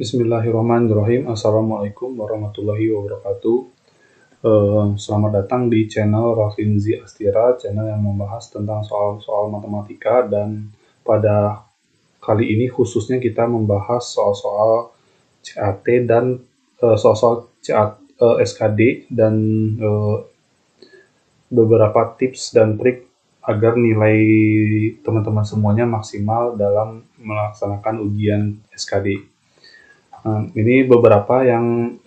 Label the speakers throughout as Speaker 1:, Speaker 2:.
Speaker 1: Bismillahirrahmanirrahim. Assalamualaikum warahmatullahi wabarakatuh. Selamat datang di channel Rafinzi Astira, channel yang membahas tentang soal-soal matematika, dan pada kali ini khususnya kita membahas soal-soal CAT dan soal-soal SKD dan beberapa tips dan trik agar nilai teman-teman semuanya maksimal dalam melaksanakan ujian SKD. Ini beberapa yang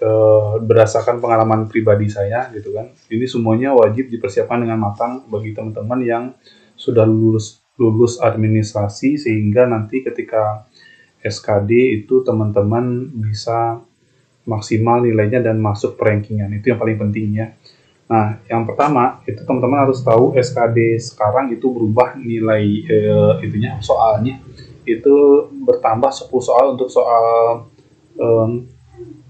Speaker 1: berdasarkan pengalaman pribadi saya gitu kan. Ini semuanya wajib dipersiapkan dengan matang bagi teman-teman yang sudah lulus administrasi, sehingga nanti ketika SKD itu teman-teman bisa maksimal nilainya dan masuk rankingan. Itu yang paling penting ya. Nah, yang pertama itu teman-teman harus tahu SKD sekarang itu berubah nilai soalnya itu bertambah 10 soal untuk soal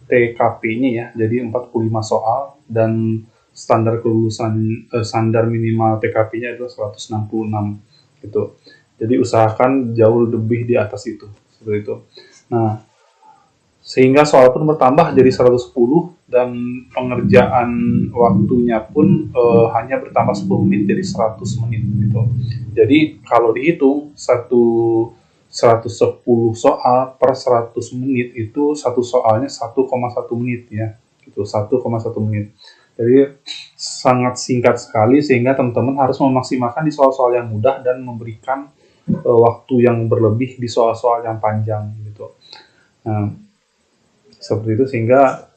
Speaker 1: TKP-nya ya, jadi 45 soal, dan standar kelulusan standar minimal TKP-nya adalah 166 gitu. Jadi usahakan jauh lebih di atas itu, seperti itu. Nah, sehingga soal pun bertambah jadi 110, dan pengerjaan waktunya pun hanya bertambah 10 menit jadi 100 menit gitu. Jadi kalau dihitung 110 soal per 100 menit itu satu soalnya 1,1 menit ya. Gitu, 1,1 menit. Jadi sangat singkat sekali, sehingga teman-teman harus memaksimalkan di soal-soal yang mudah dan memberikan waktu yang berlebih di soal-soal yang panjang gitu. Nah, seperti itu, sehingga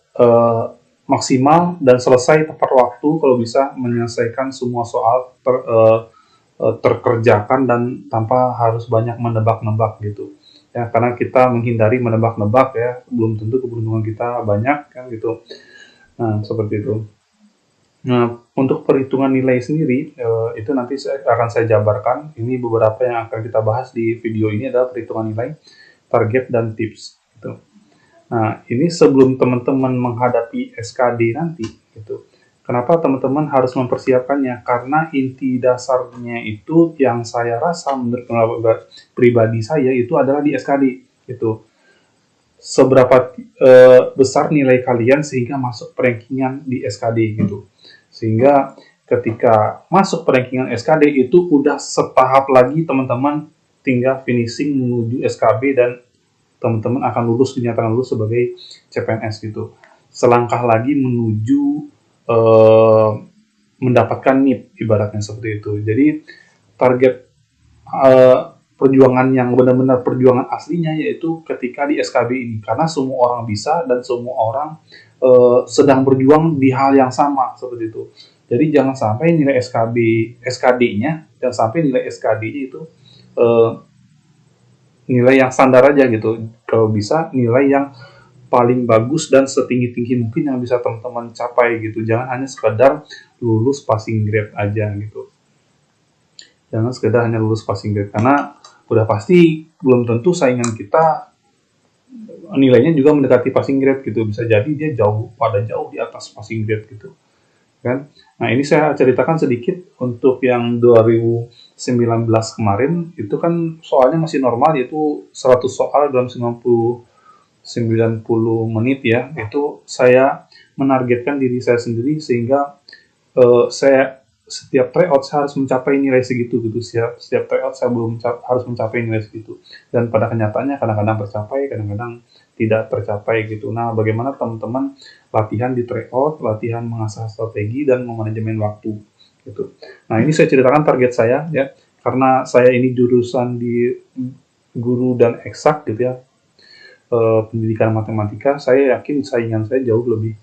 Speaker 1: maksimal dan selesai tepat waktu kalau bisa menyelesaikan semua soal terkerjakan dan tanpa harus banyak menebak-nebak gitu ya, karena kita menghindari menebak-nebak ya, belum tentu keberuntungan kita banyak kan gitu. Nah, seperti itu. Nah, untuk perhitungan nilai sendiri itu nanti akan saya jabarkan. Ini beberapa yang akan kita bahas di video ini adalah perhitungan nilai, target, dan tips gitu. Nah, ini sebelum teman-teman menghadapi SKD nanti gitu. Kenapa teman-teman harus mempersiapkannya? Karena inti dasarnya itu yang saya rasa menurut pribadi saya itu adalah di SKD gitu. Seberapa besar nilai kalian sehingga masuk rankingan di SKD gitu. Sehingga ketika masuk rankingan SKD itu udah setahap lagi teman-teman tinggal finishing menuju SKB, dan teman-teman akan dinyatakan lulus sebagai CPNS gitu. Selangkah lagi menuju mendapatkan NIP, ibaratnya seperti itu. Jadi target perjuangan yang benar-benar perjuangan aslinya yaitu ketika di SKB ini, karena semua orang bisa dan semua orang sedang berjuang di hal yang sama seperti itu. Jadi jangan sampai nilai SKD-nya, jangan sampai nilai SKD-nya itu nilai yang standar aja gitu. Kalau bisa nilai yang paling bagus dan setinggi-tinggi mungkin yang bisa teman-teman capai gitu. Jangan hanya sekedar lulus passing grade aja gitu. Jangan sekedar hanya lulus passing grade, karena udah pasti belum tentu saingan kita nilainya juga mendekati passing grade gitu. Bisa jadi dia jauh di atas passing grade gitu kan. Nah, ini saya ceritakan sedikit untuk yang 2019 kemarin, itu kan soalnya masih normal, yaitu 100 soal dalam 90 menit ya. Itu saya menargetkan diri saya sendiri, sehingga saya setiap tryout saya harus mencapai nilai segitu gitu. Setiap tryout saya harus mencapai nilai segitu, dan pada kenyataannya kadang-kadang tercapai, kadang-kadang tidak tercapai gitu. Nah, bagaimana teman-teman latihan di tryout, latihan mengasah strategi dan memanajemen waktu gitu. Nah, ini saya ceritakan target saya ya, karena saya ini jurusan di guru dan eksak gitu ya, pendidikan matematika. Saya yakin saingan saya jauh lebih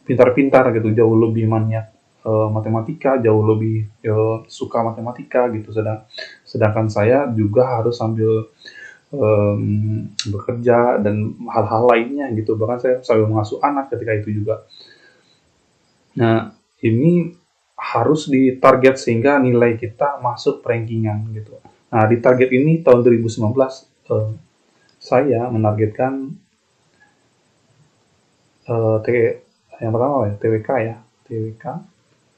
Speaker 1: pintar-pintar gitu, jauh lebih maniak matematika, jauh lebih suka matematika gitu. Sedangkan saya juga harus sambil bekerja dan hal-hal lainnya gitu. Bahkan saya sambil mengasuh anak ketika itu juga. Nah, ini harus ditarget sehingga nilai kita masuk rankingan gitu. Nah, di target ini tahun 2019 saya menargetkan yang pertama ya, TWK ya. TWK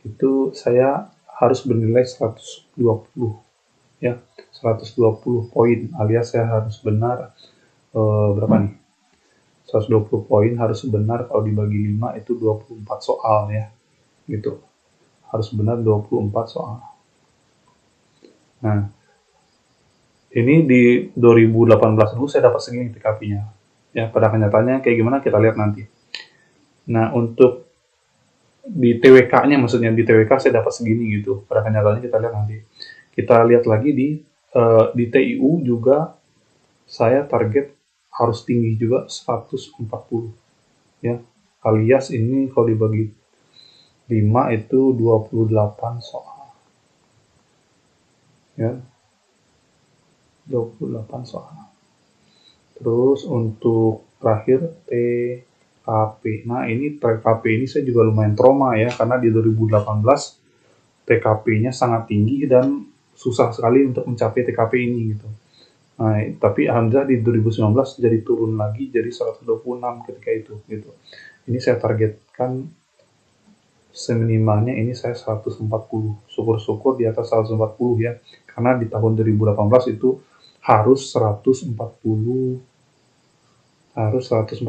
Speaker 1: itu saya harus bernilai 120 ya, 120 poin, alias saya harus benar berapa nih? 120 poin harus benar, kalau dibagi 5 itu 24 soal ya. Gitu. Harus benar 24 soal. Nah, ini di 2018 dulu saya dapat segini TKP-nya. Ya, pada kenyataannya kayak gimana kita lihat nanti. Nah, untuk di TWK-nya, maksudnya di TWK saya dapat segini gitu. Pada kenyataannya kita lihat nanti. Kita lihat lagi di TIU juga saya target harus tinggi juga 140 ya. Alias ini kalau dibagi 5 itu 28 soal. Ya. 28 soal. Terus untuk terakhir TKP. Nah, ini TKP ini saya juga lumayan trauma ya, karena di 2018 TKP-nya sangat tinggi dan susah sekali untuk mencapai TKP ini gitu. Nah, tapi alhamdulillah di 2019 jadi turun lagi jadi 126 ketika itu gitu. Ini saya targetkan seminimalnya ini saya 140. Syukur-syukur di atas 140 ya. Karena di tahun 2018 itu harus 140, harus 143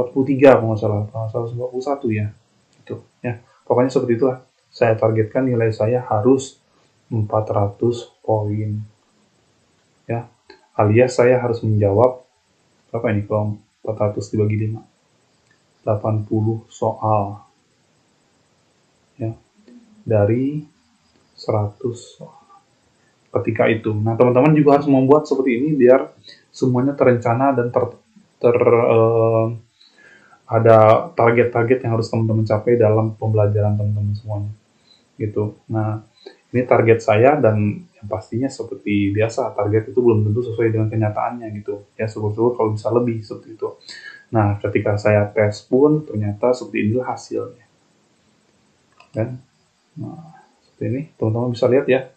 Speaker 1: kalau nggak salah, 141 ya. Itu ya. Pokoknya seperti itulah. Saya targetkan nilai saya harus 400 poin. Ya. Alias saya harus menjawab berapa ini kalau 400 dibagi 5? 80 soal. Ya. Dari 100 soal. Ketika itu. Nah, teman-teman juga harus membuat seperti ini biar semuanya terencana dan ada target-target yang harus teman-teman capai dalam pembelajaran teman-teman semuanya. Gitu. Nah, ini target saya dan yang pastinya seperti biasa, target itu belum tentu sesuai dengan kenyataannya gitu. Ya, syukur-syukur kalau bisa lebih seperti itu. Nah, ketika saya tes pun ternyata seperti inilah hasilnya. Dan, nah, seperti ini, teman-teman bisa lihat ya.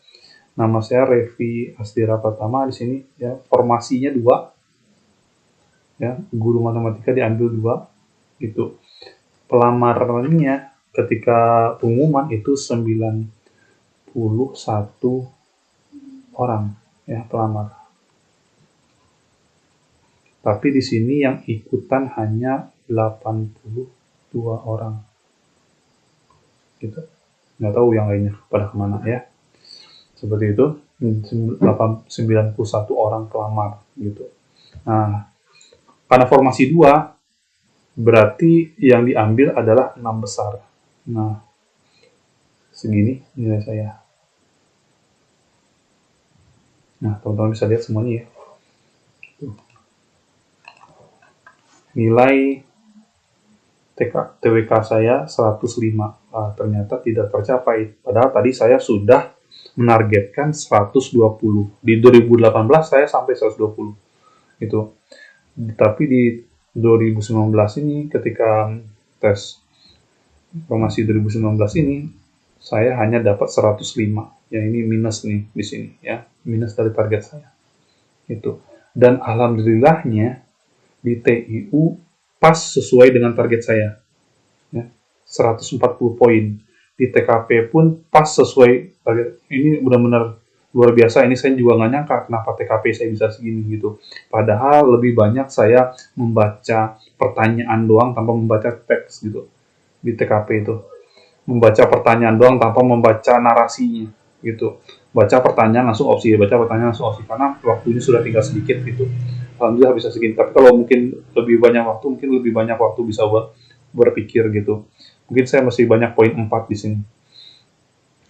Speaker 1: Nama saya Revi Asdira Pratama di sini ya, formasinya 2. Ya, guru matematika diambil 2 gitu. Pelamarnya ketika pengumuman itu 91 orang ya pelamar. Tapi di sini yang ikutan hanya 82 orang. Gitu. Nggak tahu yang lainnya pada kemana ya. Seperti itu, 91 orang pelamar gitu. Nah, karena formasi 2, berarti yang diambil adalah 6 besar. Nah, segini nilai saya. Nah, teman-teman bisa lihat semuanya ya. Nilai TWK saya 105. Ternyata tidak tercapai. Padahal tadi saya sudah menargetkan 120. Di 2018 saya sampai 120. Itu. Tapi di 2019 ini ketika tes informasi 2019 ini saya hanya dapat 105. Ya ini minus nih di sini ya, minus dari target saya. Itu. Dan alhamdulillahnya di TIU pas sesuai dengan target saya. Ya, 140 poin. Di TKP pun pas sesuai target. Ini benar-benar luar biasa. Ini saya juga nggak nyangka kenapa TKP saya bisa segini gitu. Padahal lebih banyak saya membaca pertanyaan doang tanpa membaca teks gitu di TKP itu. Membaca pertanyaan doang tanpa membaca narasinya gitu. Baca pertanyaan langsung opsi, baca pertanyaan langsung opsi karena waktunya sudah tinggal sedikit gitu. Alhamdulillah bisa segini. Tapi kalau mungkin lebih banyak waktu bisa berpikir gitu. Mungkin saya masih banyak poin 4 di sini.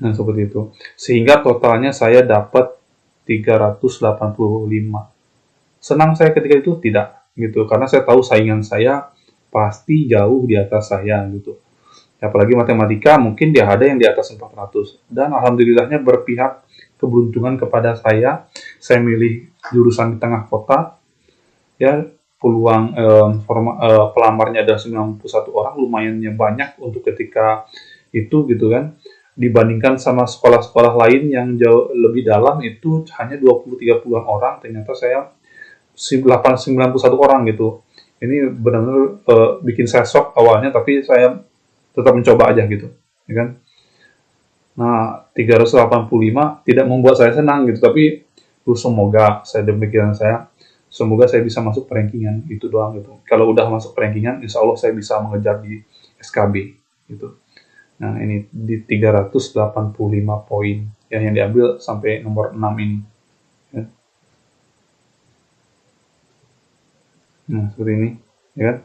Speaker 1: Nah, seperti itu. Sehingga totalnya saya dapat 385. Senang saya ketika itu? Tidak. Gitu. Karena saya tahu saingan saya pasti jauh di atas saya gitu. Apalagi matematika mungkin dia ada yang di atas 400. Dan alhamdulillahnya berpihak keberuntungan kepada saya. Saya milih jurusan di tengah kota. Ya, peluang pelamarnya ada 91 orang, lumayannya banyak untuk ketika itu gitu kan. Dibandingkan sama sekolah-sekolah lain yang jauh lebih dalam itu hanya 20-30 orang, ternyata saya 91 orang gitu. Ini benar-benar bikin saya shock awalnya, tapi saya tetap mencoba aja gitu, ya kan. Nah, 385 tidak membuat saya senang gitu, tapi semoga saya demikian saya Semoga saya bisa masuk rankingan, itu doang gitu. Kalau udah masuk rankingan, insya Allah saya bisa mengejar di SKB gitu. Nah, ini di 385 poin ya, yang diambil sampai nomor 6 ini. Ya. Nah, seperti ini, ya kan?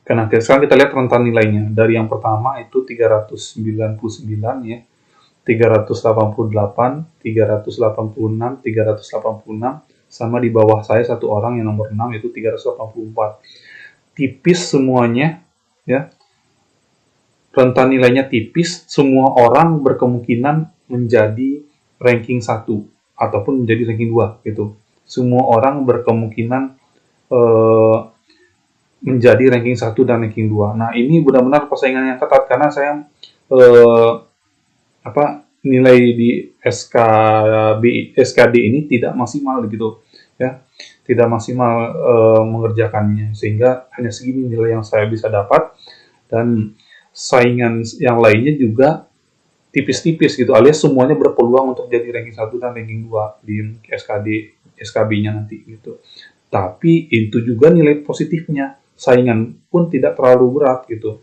Speaker 1: Karena sekarang kita lihat rentan nilainya. Dari yang pertama itu 399 ya, 388, 386, 386, sama di bawah saya satu orang yang nomor 6 itu 384. Tipis semuanya ya. Rentan nilainya tipis, semua orang berkemungkinan menjadi ranking 1 ataupun menjadi ranking 2 gitu. Semua orang berkemungkinan eh, menjadi ranking 1 dan ranking 2. Nah, ini benar-benar persaingan yang ketat karena saya eh, nilai di SKD ini tidak maksimal gitu ya. Tidak maksimal mengerjakannya sehingga hanya segini nilai yang saya bisa dapat dan saingan yang lainnya juga tipis-tipis gitu alias semuanya berpeluang untuk jadi ranking 1 dan ranking 2 di SKB-nya nanti gitu. Tapi itu juga nilai positifnya. Saingan pun tidak terlalu berat gitu.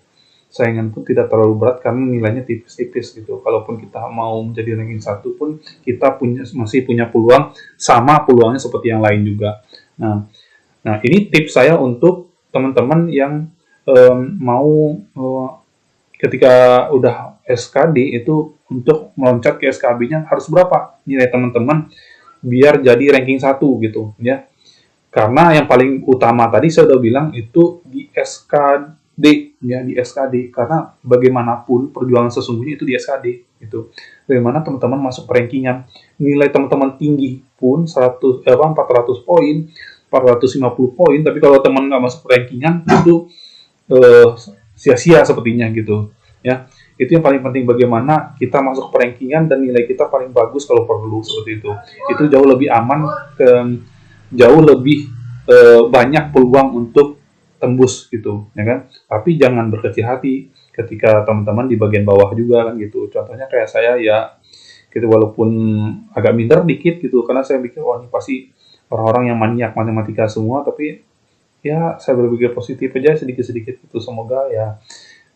Speaker 1: Saingan pun tidak terlalu berat karena nilainya tipis-tipis gitu. Kalaupun kita mau menjadi ranking 1 pun kita masih punya peluang sama peluangnya seperti yang lain juga. Nah, ini tips saya untuk teman-teman yang mau ketika udah SKD itu untuk meloncat ke SKB-nya harus berapa nilai teman-teman biar jadi ranking 1 gitu ya. Karena yang paling utama tadi saya udah bilang itu di SKD ya, di SKD karena bagaimanapun perjuangan sesungguhnya itu di SKD gitu. Bagaimana teman-teman masuk rankingan, nilai teman-teman tinggi pun 400 poin, 450 poin, tapi kalau teman nggak masuk rankingan itu sia-sia sepertinya gitu ya. Itu yang paling penting, bagaimana kita masuk rankingan dan nilai kita paling bagus kalau perlu seperti itu jauh lebih aman, jauh lebih banyak peluang untuk tembus gitu ya kan. Tapi jangan berkecil hati ketika teman-teman di bagian bawah juga kan gitu. Contohnya kayak saya ya gitu, walaupun agak minder dikit gitu karena saya pikir ini pasti orang-orang yang maniak matematika semua, tapi ya saya berpikir positif aja sedikit-sedikit gitu. Semoga ya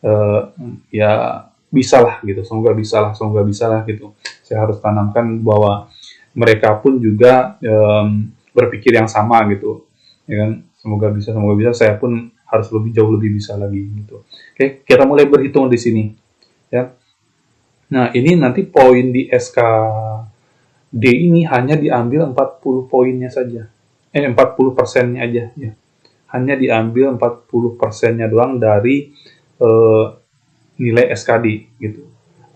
Speaker 1: eh, ya bisa lah gitu, semoga bisa lah gitu. Saya harus tanamkan bahwa mereka pun juga berpikir yang sama gitu ya kan. Semoga bisa, saya pun harus jauh lebih bisa lagi gitu. Oke, kita mulai berhitung di sini ya. Nah, ini nanti poin di SKD ini hanya diambil 40 poinnya saja, 40%-nya aja ya, hanya diambil 40%-nya doang dari nilai SKD gitu.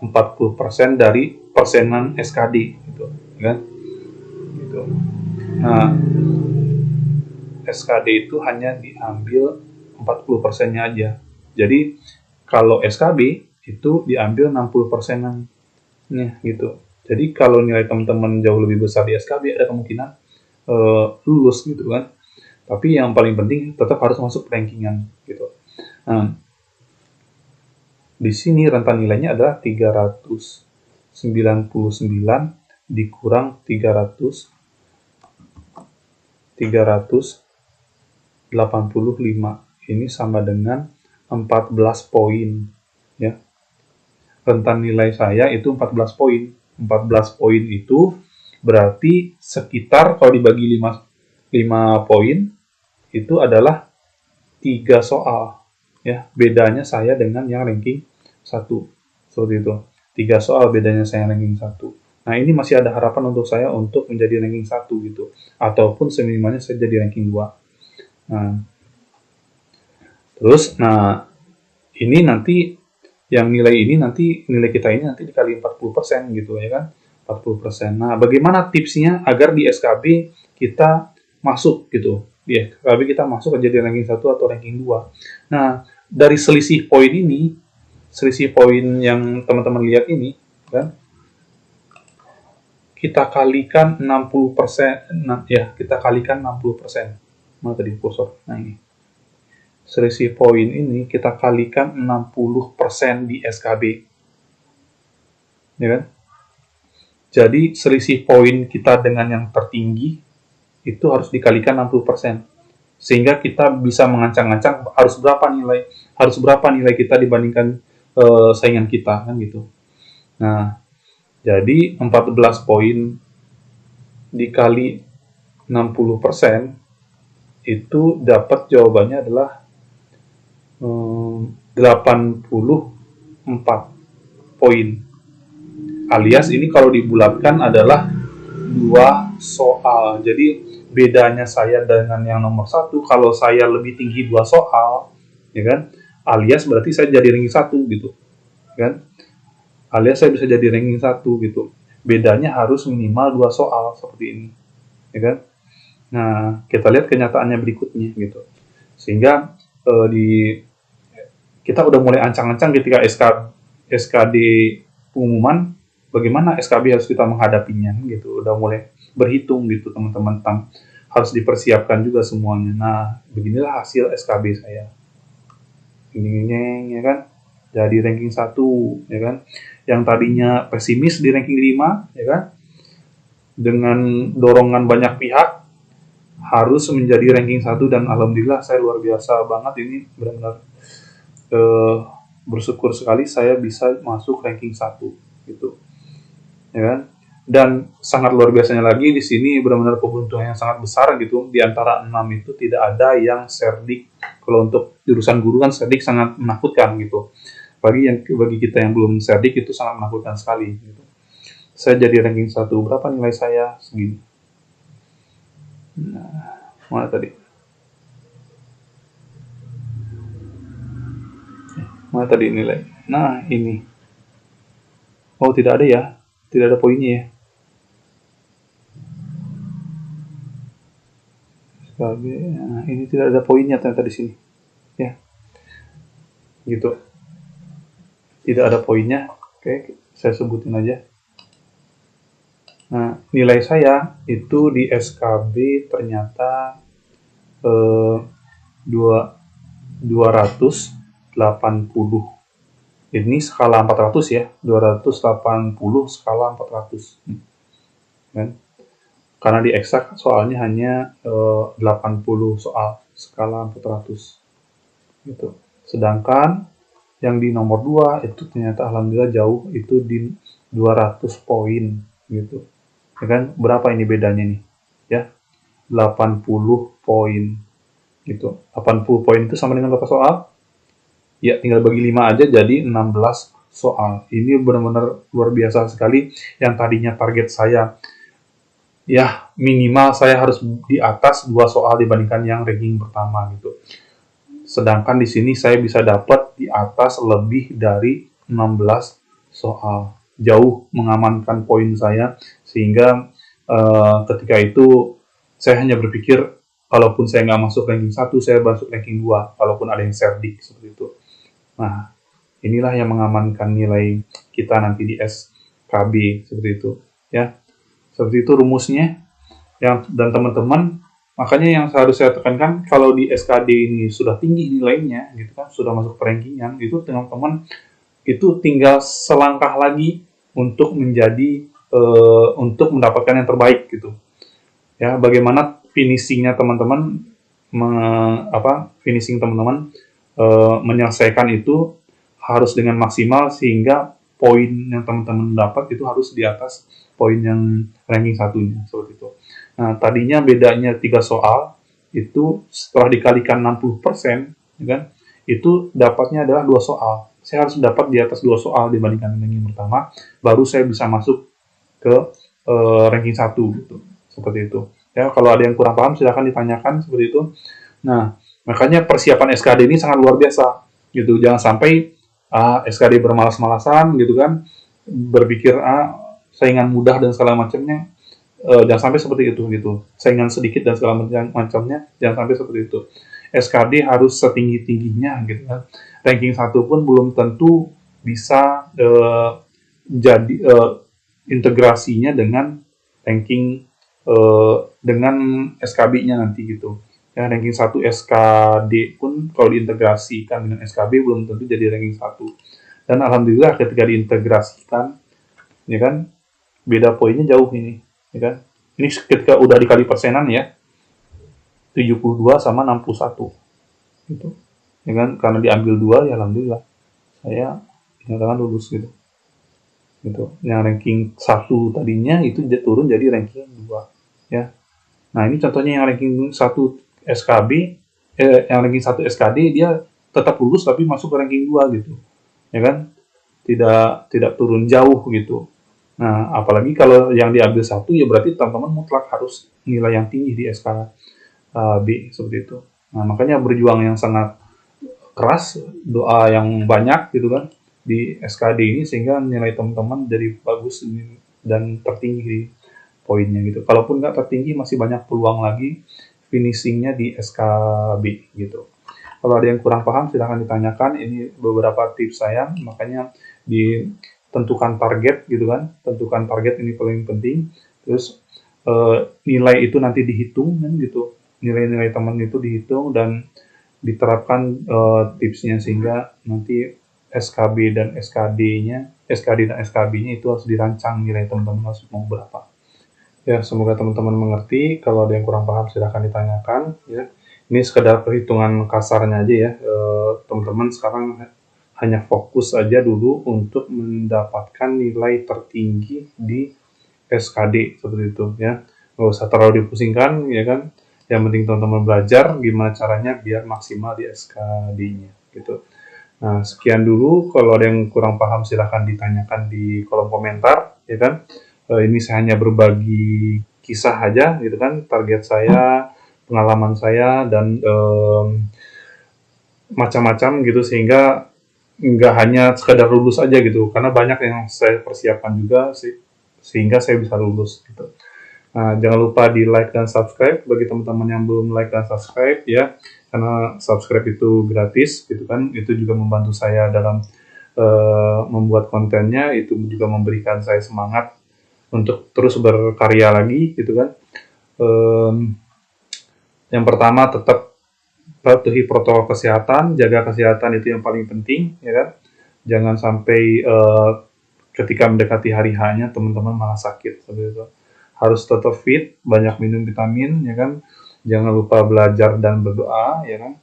Speaker 1: 40% dari persenan SKD gitu kan. Gitu. Nah, SKD itu hanya diambil 40%-nya aja. Jadi kalau SKB itu diambil 60%-nya gitu. Jadi kalau nilai teman-teman jauh lebih besar di SKB ada kemungkinan lulus gitu kan. Tapi yang paling penting tetap harus masuk rankingan gitu. Nah, di sini rentan nilainya adalah 399 dikurang 385. Ini sama dengan 14 poin ya. Rentan nilai saya itu 14 poin. 14 poin itu berarti sekitar kalau dibagi 5 poin itu adalah 3 soal ya. Bedanya saya dengan yang ranking 1 seperti itu. 3 soal bedanya saya ranking 1. Nah, ini masih ada harapan untuk saya untuk menjadi ranking 1 gitu. Ataupun seminimalnya saya jadi ranking 2. Nah, terus ini nanti yang nilai kita ini nanti dikali 40% gitu ya kan. 40%. Nah, bagaimana tipsnya agar di SKB kita masuk gitu. Di SKB kita masuk jadi ranking 1 atau ranking 2. Nah, dari selisih poin yang teman-teman lihat ini kan, kita kalikan 60%, ya, kita kalikan 60%. Mana tadi kursor? Nah, ini. Selisih poin ini kita kalikan 60% di SKB. Ya kan? Jadi selisih poin kita dengan yang tertinggi itu harus dikalikan 60%. Sehingga kita bisa mengancang-ancang harus berapa nilai kita dibandingkan saingan kita kan gitu. Nah, jadi 14 poin dikali 60% itu dapat jawabannya adalah 84 poin. Alias ini kalau dibulatkan adalah 2 soal. Jadi bedanya saya dengan yang nomor 1, kalau saya lebih tinggi 2 soal, ya kan? Alias berarti saya jadi ranking 1 gitu. Kan? Alias saya bisa jadi ranking 1 gitu. Bedanya harus minimal 2 soal seperti ini. Ya kan? Nah, kita lihat kenyataannya berikutnya gitu. Sehingga kita udah mulai ancang-ancang ketika SKD pengumuman bagaimana SKB harus kita menghadapinya gitu. Udah mulai berhitung gitu teman-teman, harus dipersiapkan juga semuanya. Nah, beginilah hasil SKB saya. Ini ya kan. Jadi ranking 1 ya kan. Yang tadinya pesimis di ranking 5 ya kan. Dengan dorongan banyak pihak harus menjadi ranking 1 dan alhamdulillah saya luar biasa banget ini, benar-benar bersyukur sekali saya bisa masuk ranking 1 gitu. Ya kan? Dan sangat luar biasanya lagi di sini benar-benar keberuntungan yang sangat besar gitu. Di antara 6 itu tidak ada yang serdik. Kalau untuk jurusan guru kan serdik sangat menakutkan gitu. Bagi kita yang belum serdik itu sangat menakutkan sekali gitu. Saya jadi ranking 1. Berapa nilai saya? Segini. Nah, mana tadi? Mana tadi nilai? Nah, ini. Oh, tidak ada ya. Tidak ada poinnya ya. Nah, ini tidak ada poinnya ternyata di sini. Ya. Gitu. Tidak ada poinnya. Oke, saya sebutin aja. Nah, nilai saya itu di SKB ternyata 280. Ini skala 400 ya. 280 skala 400. Kan? Karena di eksak soalnya hanya 80 soal skala 400. Gitu. Sedangkan yang di nomor 2 itu ternyata alhamdulillah jauh, itu di 200 poin gitu. Ya kan? Berapa ini bedanya nih? Ya. 80 poin gitu. 80 poin itu sama dengan berapa soal? Ya, tinggal bagi 5 aja jadi 16 soal. Ini benar-benar luar biasa sekali. Yang tadinya target saya ya minimal saya harus di atas 2 soal dibandingkan yang ranking pertama gitu. Sedangkan di sini saya bisa dapat di atas lebih dari 16 soal. Jauh mengamankan poin saya sehingga ketika itu saya hanya berpikir kalaupun saya nggak masuk ranking 1, saya masuk ranking 2 kalaupun ada yang serdik seperti itu. Nah, inilah yang mengamankan nilai kita nanti di SKB seperti itu ya. Seperti itu rumusnya. Dan teman-teman, makanya yang harus saya tekankan, kalau di SKD ini sudah tinggi nilainya gitu kan, sudah masuk rankingan, itu teman-teman itu tinggal selangkah lagi untuk untuk mendapatkan yang terbaik gitu. Ya, bagaimana finishingnya teman-teman finishing teman-teman menyelesaikan itu harus dengan maksimal sehingga poin yang teman-teman dapat itu harus di atas poin yang ranking satunya seperti itu. Nah, tadinya bedanya 3 soal itu setelah dikalikan 60%, ya kan? Itu dapatnya adalah 2 soal. Saya harus dapat di atas 2 soal dibandingkan ranking pertama, baru saya bisa masuk ke ranking 1 gitu. Seperti itu. Ya, kalau ada yang kurang paham silahkan ditanyakan seperti itu. Nah, makanya persiapan SKD ini sangat luar biasa gitu. Jangan sampai SKD bermalas-malasan gitu kan, berpikir saingan mudah dan segala macamnya, jangan sampai seperti itu gitu. Saingan sedikit dan segala macamnya, jangan sampai seperti itu. SKD harus setinggi-tingginya gitu kan. Ranking 1 pun belum tentu bisa jadi integrasinya dengan ranking dengan SKB-nya nanti gitu. Ya, ranking 1 SKD pun kalau diintegrasikan dengan SKB belum tentu jadi ranking 1. Dan alhamdulillah ketika diintegrasikan, ya kan, beda poinnya jauh ini, ya kan. Ini ketika udah dikali persenan ya, 72 sama 61 gitu. Ya kan, karena diambil 2 ya alhamdulillah saya dinyatakan lulus gitu. Gitu. Yang ranking 1 tadinya itu turun jadi ranking 2 ya. Nah, ini contohnya yang ranking 1 SKB yang ranking 1 SKD dia tetap lulus tapi masuk ke ranking 2 gitu. Ya kan? Tidak turun jauh gitu. Nah, apalagi kalau yang diambil 1 ya berarti teman-teman mutlak harus nilai yang tinggi di SKB seperti itu. Nah, makanya berjuang yang sangat keras, doa yang banyak gitu kan di SKD ini sehingga nilai teman-teman jadi bagus dan tertinggi di poinnya gitu. Kalaupun nggak tertinggi masih banyak peluang lagi finishingnya di SKB gitu. Kalau ada yang kurang paham silahkan ditanyakan. Ini beberapa tips saya, makanya ditentukan target gitu kan. Tentukan target ini paling penting. Terus nilai itu nanti dihitung kan gitu. Nilai-nilai teman itu dihitung dan diterapkan tipsnya sehingga nanti SKB dan SKD-nya, SKD dan SKB-nya itu harus dirancang nilai teman-teman harus mau berapa. Ya, semoga teman-teman mengerti. Kalau ada yang kurang paham silahkan ditanyakan. Ya, ini sekedar perhitungan kasarnya aja ya. Teman-teman sekarang hanya fokus aja dulu untuk mendapatkan nilai tertinggi di SKD seperti itu ya. Nggak usah terlalu dipusingkan ya kan. Yang penting teman-teman belajar gimana caranya biar maksimal di SKD-nya gitu. Nah, sekian dulu. Kalau ada yang kurang paham silahkan ditanyakan di kolom komentar ya kan. Ini saya hanya berbagi kisah aja gitu kan, target saya, pengalaman saya dan macam-macam gitu sehingga nggak hanya sekadar lulus aja gitu karena banyak yang saya persiapkan juga sehingga saya bisa lulus gitu. Nah, jangan lupa di like dan subscribe bagi teman-teman yang belum like dan subscribe ya, karena subscribe itu gratis gitu kan, itu juga membantu saya dalam membuat kontennya, itu juga memberikan saya semangat untuk terus berkarya lagi gitu kan. Yang pertama tetap patuhi protokol kesehatan, jaga kesehatan itu yang paling penting ya kan. Jangan sampai ketika mendekati hari H-nya teman-teman malah sakit seperti itu. Harus tetap fit, banyak minum vitamin ya kan. Jangan lupa belajar dan berdoa ya kan.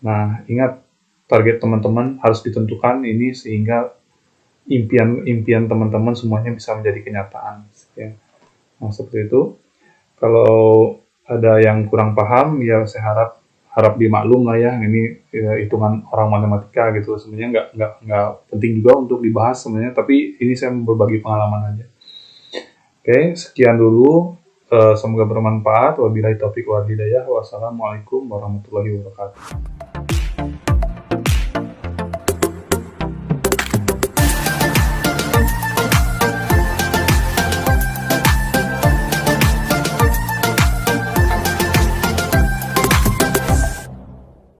Speaker 1: Nah, ingat target teman-teman harus ditentukan ini sehingga impian teman-teman semuanya bisa menjadi kenyataan ya. Nah, seperti itu. Kalau ada yang kurang paham ya saya harap dimaklum lah ya, ini ya, hitungan orang matematika gitu sebenarnya nggak penting juga untuk dibahas sebenarnya, tapi ini saya berbagi pengalaman aja. Oke, sekian dulu. Semoga bermanfaat. Wabillahi taufiq wal hidayah. Wassalamualaikum warahmatullahi wabarakatuh.